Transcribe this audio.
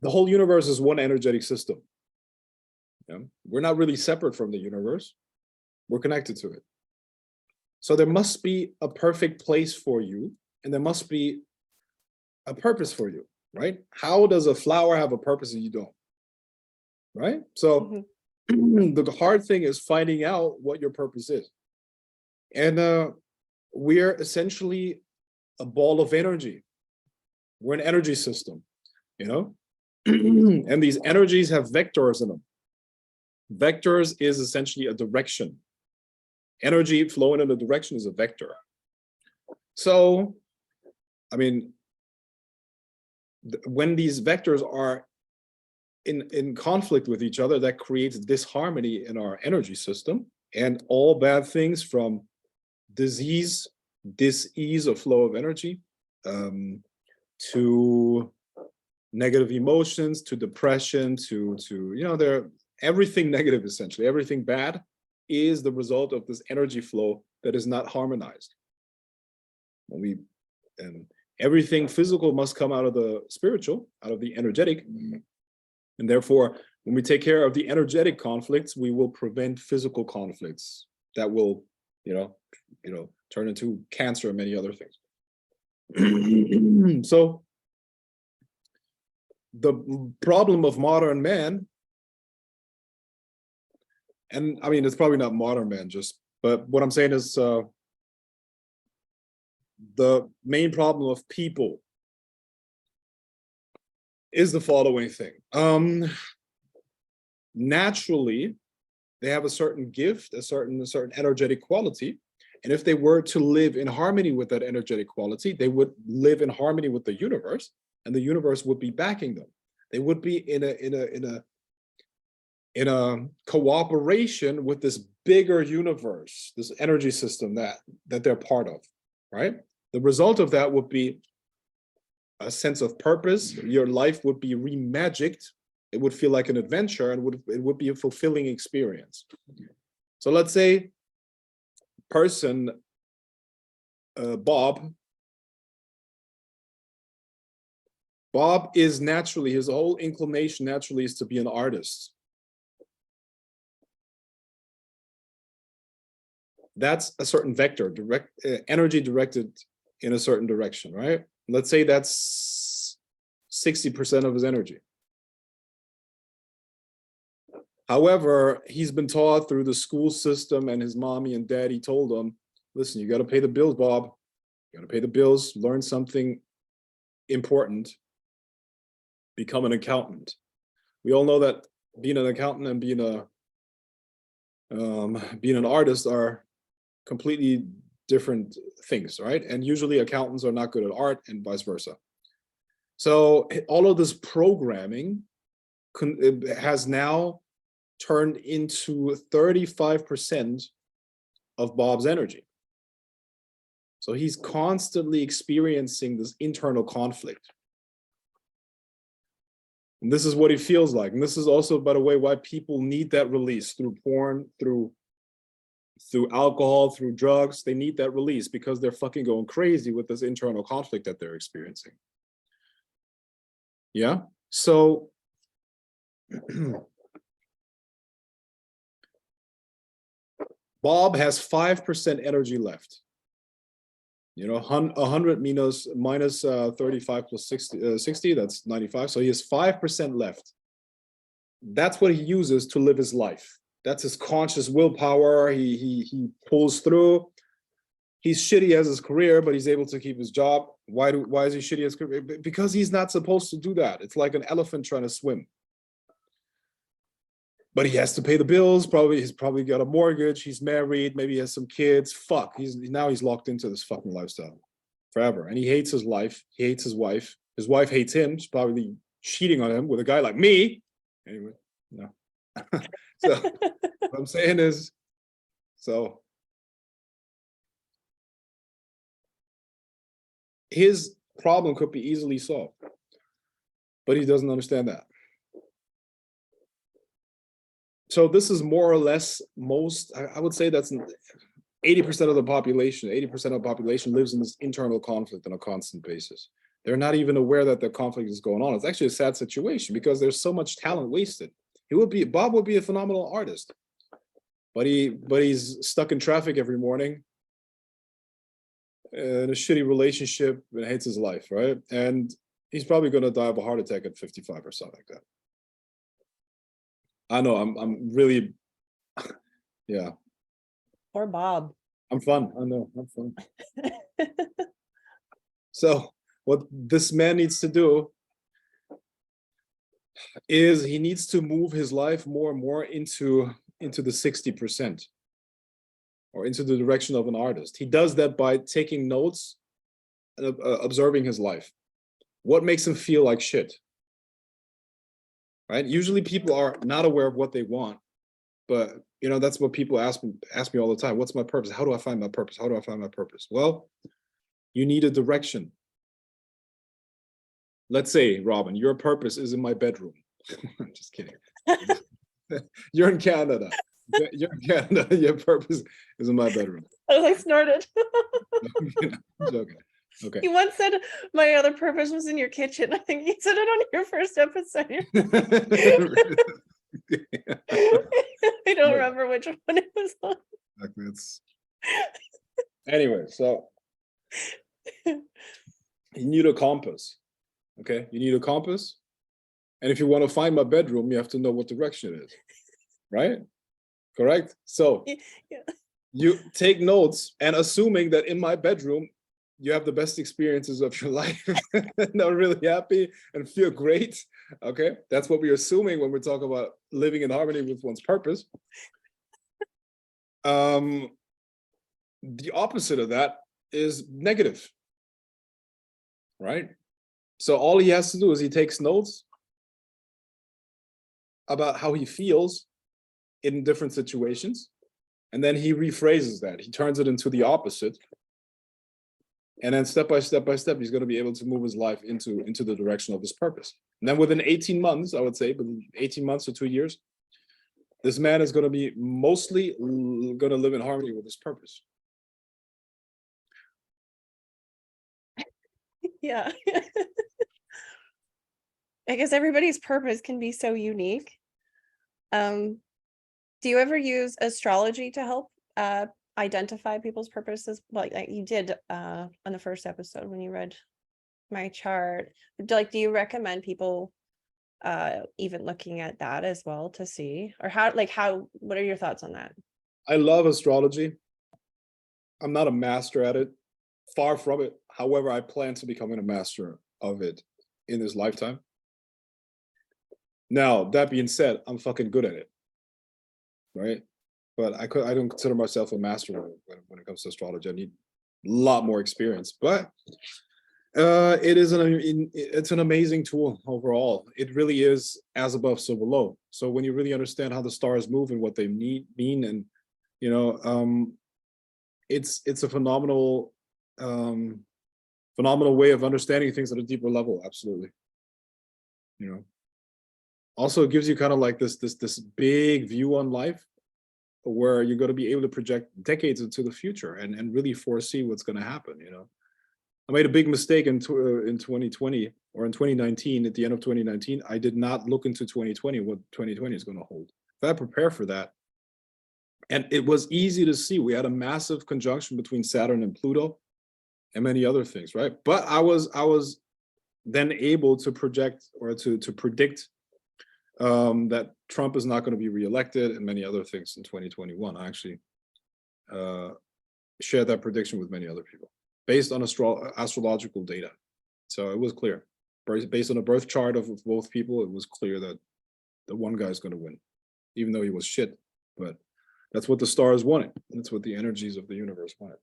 the whole universe is one energetic system. Yeah? We're not really separate from the universe. We're connected to it. So there must be a perfect place for you, and there must be a purpose for you, right? How does a flower have a purpose and you don't? Right? So the hard thing is finding out what your purpose is. And we're essentially a ball of energy. We're an energy system, you know? And these energies have vectors in them. Vectors is essentially a direction. Energy flowing in a direction is a vector. So, I mean, when these vectors are in conflict with each other, that creates disharmony in our energy system, and all bad things from disease, dis-ease of flow of energy, to negative emotions, to depression, to you know, everything negative, essentially, everything bad is the result of this energy flow that is not harmonized. And everything physical must come out of the spiritual, out of the energetic. And therefore, when we take care of the energetic conflicts, we will prevent physical conflicts that will, you know, turn into cancer and many other things. So the problem of modern man, and I mean, it's probably not modern man, but what I'm saying is the main problem of people is the following thing. Naturally, they have a certain gift, a certain energetic quality. And if they were to live in harmony with that energetic quality, they would live in harmony with the universe, and the universe would be backing them. They would be in a cooperation with this bigger universe, this energy system that they're part of, right? The result of that would be a sense of purpose. Your life would be re-magicked. It would feel like an adventure, and it would be a fulfilling experience. So let's say person, Bob is naturally, his whole inclination naturally is to be an artist. That's a certain vector, energy directed in a certain direction, right? Let's say that's 60% of his energy. However, he's been taught through the school system, and his mommy and daddy told him, listen, you got to pay the bills, Bob. You got to pay the bills, learn something important, become an accountant. We all know that being an accountant and being an artist are completely different things, right? And usually accountants are not good at art, and vice versa. So all of this programming has now turned into 35% of Bob's energy. So he's constantly experiencing this internal conflict. And this is what he feels like. And this is also, by the way, why people need that release through porn, through alcohol, through drugs. They need that release because they're fucking going crazy with this internal conflict that they're experiencing. Yeah, so Bob has 5% energy left. You know, 100 minus 35 plus 60, that's 95. So he has 5% left. That's what he uses to live his life. That's his conscious willpower. He pulls through. He's shitty as his career, but he's able to keep his job. Why is he shitty as career? Because he's not supposed to do that. It's like an elephant trying to swim. But he has to pay the bills. He's probably got a mortgage. He's married. Maybe he has some kids. Fuck. Now he's locked into this fucking lifestyle forever. And he hates his life. He hates his wife. His wife hates him. She's probably cheating on him with a guy like me. Anyway, no. So what I'm saying is, so his problem could be easily solved, but he doesn't understand that. So this is more or less I would say that's 80% of the population. 80% of the population lives in this internal conflict on a constant basis. They're not even aware that the conflict is going on. It's actually a sad situation because there's so much talent wasted. Bob would be a phenomenal artist, but he's stuck in traffic every morning, in a shitty relationship, and hates his life, right? And he's probably going to die of a heart attack at 55 or something like that. I know, I'm really, yeah. Poor Bob. I'm fun. I know, I'm fun. So what this man needs to do is he needs to move his life more and more into the 60%, or into the direction of an artist. He does that by taking notes and observing his life. What makes him feel like shit? Right? Usually people are not aware of what they want, but you know, that's what people ask me all the time. What's my purpose? How do I find my purpose? How do I find my purpose? Well, you need a direction. Let's say, Robin, your purpose is in my bedroom. I'm just kidding. You're in Canada. You're in Canada. Your purpose is in my bedroom. I snorted. I'm joking. Okay. He once said my other purpose was in your kitchen. I think he said it on your first episode. I don't remember which one it was on. It's... Anyway, so you need a compass. Okay, you need a compass. And if you want to find my bedroom, you have to know what direction it is. Right? Correct? So yeah. You take notes, and assuming that in my bedroom, you have the best experiences of your life and are really happy and feel great. Okay, that's what we're assuming when we're talking about living in harmony with one's purpose. The opposite of that is negative, right? So all he has to do is he takes notes about how he feels in different situations, and then he rephrases that. He turns it into the opposite. And then step by step, he's going to be able to move his life into the direction of his purpose. And then within 18 months, I would say, but 18 months to 2 years, this man is going to be mostly going to live in harmony with his purpose. Yeah. I guess everybody's purpose can be so unique. Do you ever use astrology to help identify people's purposes? Like you did on the first episode when you read my chart. Like, do you recommend people even looking at that as well to see, or what are your thoughts on that? I love astrology. I'm not a master at it, far from it. However, I plan to becoming a master of it in this lifetime. Now, that being said, I'm fucking good at it, right? But I don't consider myself a master when it comes to astrology. I need a lot more experience, but it's an amazing tool overall. It really is as above, so below. So when you really understand how the stars move and what they mean, and you know, it's a phenomenal way of understanding things at a deeper level. Absolutely, you know. Also, it gives you kind of like this big view on life, where you're going to be able to project decades into the future and really foresee what's going to happen. You know, I made a big mistake in 2020 or in 2019. At the end of 2019, I did not look into 2020, what 2020 is going to hold. If I prepare for that, and it was easy to see, we had a massive conjunction between Saturn and Pluto, and many other things, right? But I was then able to project or to predict that Trump is not going to be reelected and many other things in 2021. I actually shared that prediction with many other people based on astrological data. So it was clear. Based on a birth chart of both people, it was clear that the one guy is going to win, even though he was shit. But that's what the stars wanted. That's what the energies of the universe wanted.